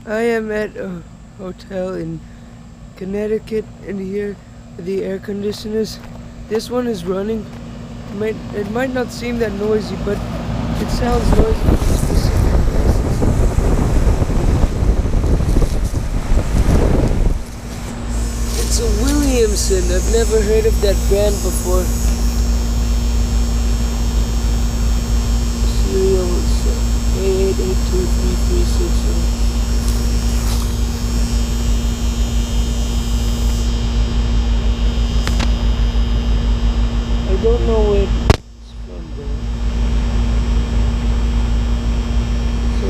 I am at a hotel in Connecticut, and here are the air conditioners. This one is running. It might not seem that noisy, but it sounds noisy in specific places. It's a Williamson. I've never heard of that brand before. Serial 88823360. I don't know where it's from though. So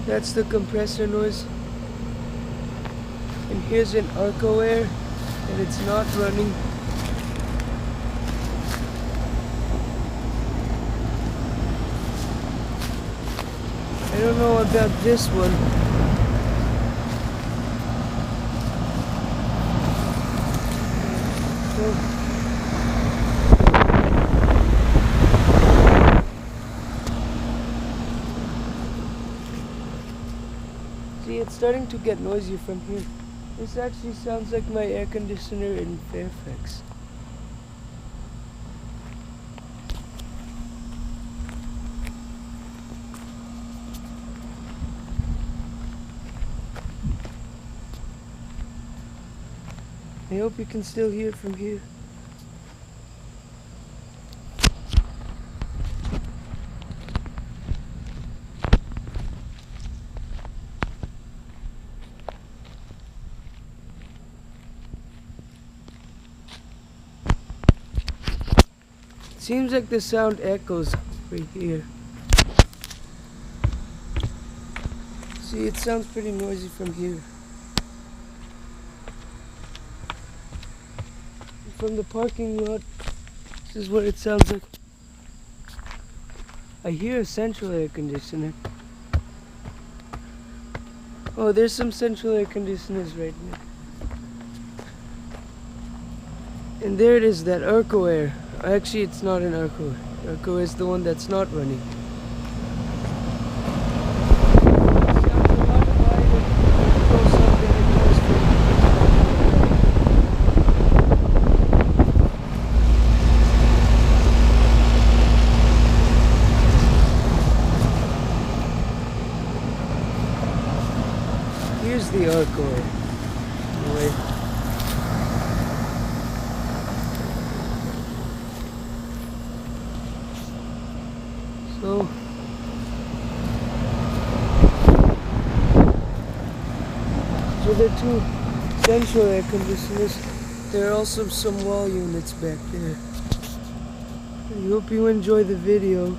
that's the compressor noise. And here's an Arcoaire, and it's not running. I don't know about this one. See, it's starting to get noisy from here. This actually sounds like my air conditioner in Fairfax. I hope you can still hear it from here. Seems like the sound echoes right here. See, it sounds pretty noisy from here. From the parking lot, this is what it sounds like. I hear a central air conditioner. Oh, there's some central air conditioners right now. And there it is, that Arcoaire. Actually, it's not an Arcoaire. Arcoaire is the one that's not running. Here's the Arcoaire. Anyway. So there are two central air conditioners. There are also some wall units back there. I hope you enjoy the video.